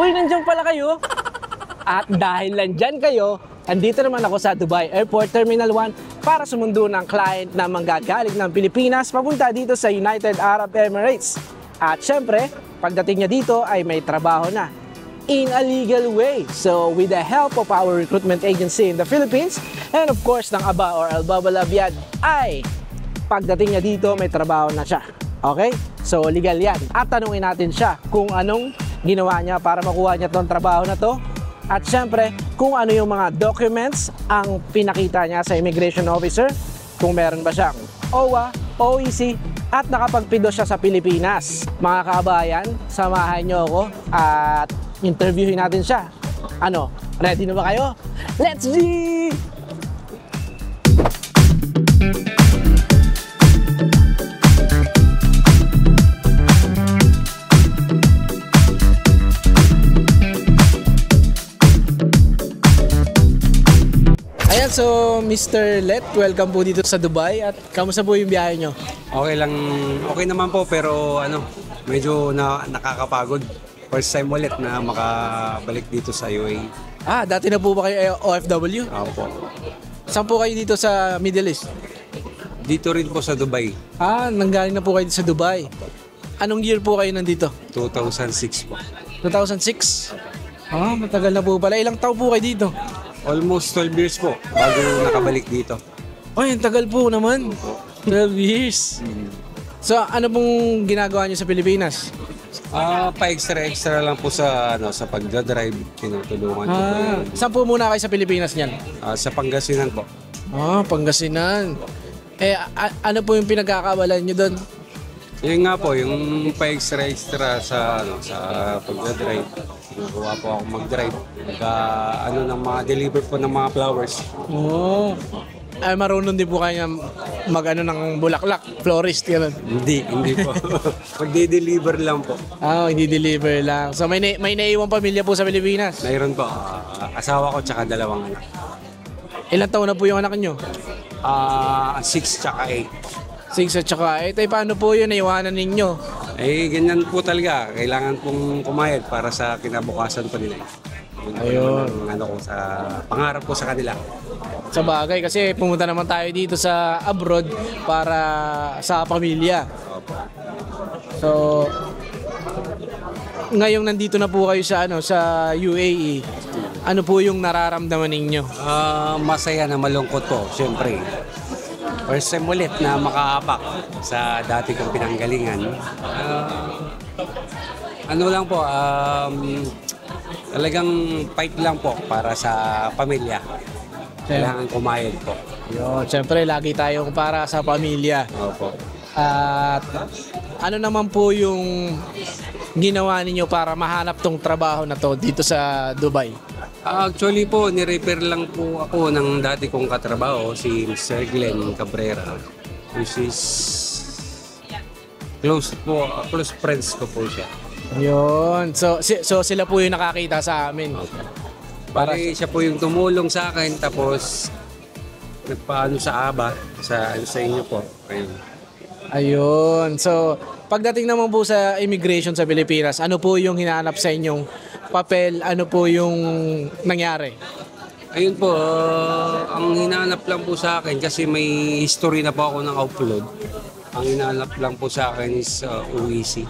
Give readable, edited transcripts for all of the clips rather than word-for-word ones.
Uy, nandiyan pala kayo. At dahil nandyan kayo, andito naman ako sa Dubai Airport Terminal 1 para sumundo ng client na manggagaling ng Pilipinas papunta dito sa United Arab Emirates. At syempre, pagdating niya dito ay may trabaho na in a legal way. So with the help of our recruitment agency in the Philippines and of course ng ABA or Albaba Labiad ay pagdating niya dito may trabaho na siya. Okay? So legal yan. At tanungin natin siya kung anong ginawa niya para makuha niya tong trabaho na to. At syempre, kung ano yung mga documents ang pinakita niya sa immigration officer, kung meron ba siyang OWA, OEC, at nakapagpido siya sa Pilipinas. Mga kabayan, samahan niyo ako at interviewin natin siya. Ano, ready na ba kayo? Let's G! So, Mr. Let, welcome po dito sa Dubai at kamusta po yung biyahe nyo? Okay lang, okay naman po pero medyo nakakapagod. First time ulit na makabalik dito sa UAE. Ah, dati na po ba kayo OFW? Opo. Saan po kayo dito sa Middle East? Dito rin po sa Dubai. Ah, nanggaling na po kayo sa Dubai. Anong year po kayo nandito? 2006 po. 2006? Ah, matagal na po pala. Ilang taon po kayo dito? Almost 12 years po bago nakabalik dito. Ay, ang tagal po naman. 12 years. So, ano pong ginagawa niyo sa Pilipinas? Pa-extra lang po sa pagdadrive, tinutulungan ko po yun. Saan po muna kayo sa Pilipinas niyan? Sa Pangasinan po. Ah, Pangasinan. Eh, ano po yung pinagkakabalan niyo doon? Yun nga po, yung pa-extra sa pagdadrive. Nagawa po ako mag-drive. Ng mga deliver po ng mga flowers. Oh. Ay, marunong din po kanya ng bulaklak, florist, gano'n. Hindi po. Magde-deliver lang po. Ah, hindi deliver lang. So may naiwang pamilya po sa Pilipinas? Mayroon po. Asawa ko tsaka 2 anak. Ilang taon na po yung anak nyo? 6 tsaka 8. 6 at saka 8. Ay, paano po yun? Naiwanan ninyo? Ganyan po talaga. Kailangan pong kumayad para sa kinabukasan po nila. Ayun. Sa pangarap po sa kanila. Sa bagay, kasi pumunta naman tayo dito sa abroad para sa pamilya. So, ngayong nandito na po kayo sa UAE, ano po yung nararamdaman ninyo? Masaya na malungkot po, syempre. First time ulit na makaapak sa dati kong pinanggalingan. Talagang fight lang po para sa pamilya. Kailangan kumayad po. Yo, siyempre lagi tayong para sa pamilya. Opo. At ano naman po yung ginawa ninyo para mahanap tong trabaho na to dito sa Dubai? Actually po, ni-refer lang po ako ng dati kong katrabaho, si Mr. Glenn Cabrera, which is close friends ko po siya. Yun. So sila po yung nakakita sa amin. Para siya po yung tumulong sa akin, tapos nagpaano sa ABA, sa inyo po. Ayun. So, pagdating naman po sa immigration sa Pilipinas, ano po yung hinahanap sa inyong papel? Ano po yung nangyari? Ayun po, ang hinahanap lang po sa akin, kasi may history na po ako ng upload. Ang hinahanap lang po sa akin is OEC.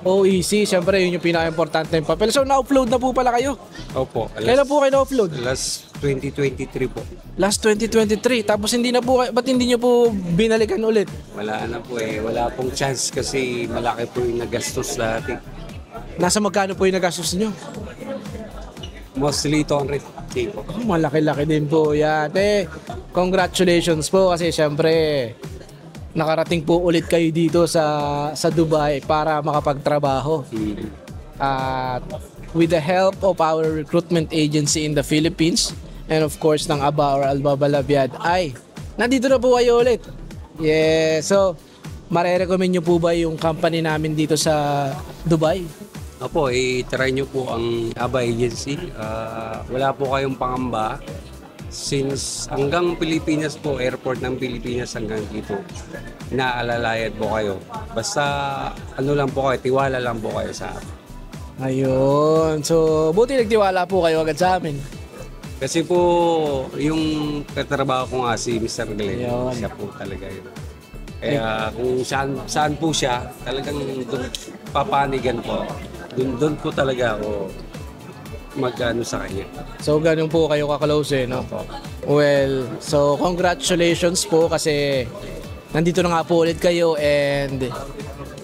OEC, syempre yun yung pinaka-importante yung papel. So, na-upload na po pala kayo? Opo. Kailan po kayo na-upload? Last 2023 po. Last 2023. Tapos hindi na po, ba't hindi nyo po binalikan ulit? Wala na po Wala pong chance kasi malaki po yung nagastos dati. Nasa magkano po yung nagastos nyo? Mostly 200K po. Oh, malaki-laki din po yan. Congratulations po kasi syempre nakarating po ulit kayo dito sa Dubai para makapagtrabaho. At with the help of our recruitment agency in the Philippines and of course ng ABA or Albaba Labiad ay nandito na po kayo ulit. Yeah, so mare-recommend nyo po ba yung company namin dito sa Dubai? Opo, i-try nyo po ang ABA agency. Wala po kayong pangamba. Since hanggang Pilipinas po, airport ng Pilipinas hanggang dito, inaalalayan po kayo. Basta lang po kayo, tiwala lang po kayo sa akin. Ayun. So, buti nagtiwala po kayo agad sa amin. Kasi po, yung katrabaho ko nga si Mr. Glenn, Ayun. siya po talaga yun. Kaya kung saan po siya, talagang doon papanigan po. Doon po talaga ako mag-ano sa kanya. So, ganun po kayo ka-close no? Well, so congratulations po kasi nandito na nga po ulit kayo and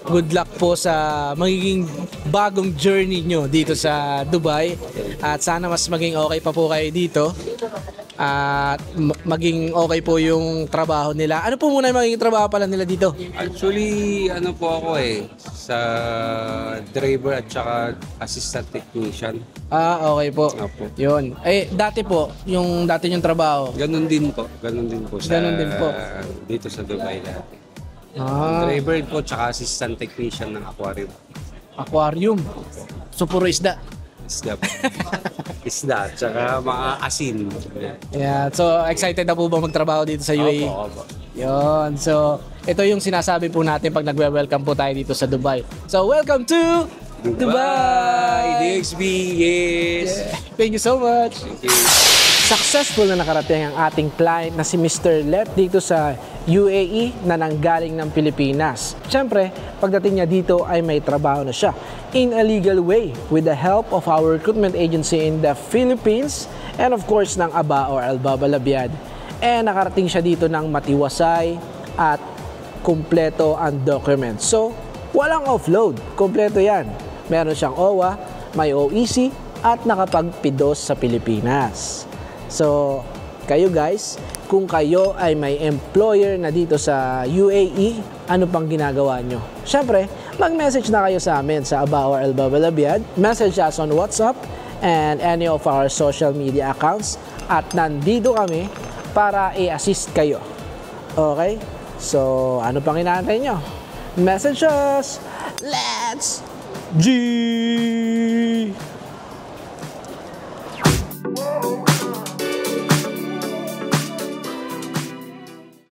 good luck po sa magiging bagong journey nyo dito sa Dubai at sana mas maging okay pa po kayo dito at maging okay po yung trabaho nila. Ano po muna yung magiging trabaho pala nila dito? Actually, ano po ako sa driver at saka assistant technician. Okay po. Opo. Yun. Dati po, yung dati yung trabaho. Ganun din po Ganun din po. Dito sa Dubai dati. Ah, Driver po tsaka assistant technician ng aquarium. aquarium. So, puro isda. Isda po. Isda tsaka mga asin. Yeah, so excited na po ba magtrabaho dito sa UAE? Opo. Yun. So, ito yung sinasabi po natin pag nagwe-welcome po tayo dito sa Dubai. So, welcome to Dubai! DXB, yes! Thank you so much! Thank you. Successful na nakarating ang ating client na si Mr. Let dito sa UAE na nanggaling ng Pilipinas. Siyempre, pagdating niya dito ay may trabaho na siya in a legal way with the help of our recruitment agency in the Philippines and of course ng ABA or Albaba Labiad. And nakarating siya dito ng matiwasay at kumpleto ang documents. So, walang offload. Kumpleto yan. Meron siyang OWA, may OEC at nakapagpidos sa Pilipinas. So, kayo guys, kung kayo ay may employer na dito sa UAE, ano pang ginagawa nyo? Siyempre, mag-message na kayo sa amin sa ABA or Albaba Labiad. Message us on WhatsApp and any of our social media accounts. At nandito kami para i-assist kayo. Okay? So, ano pang inaantay nyo? Message us! Let's G!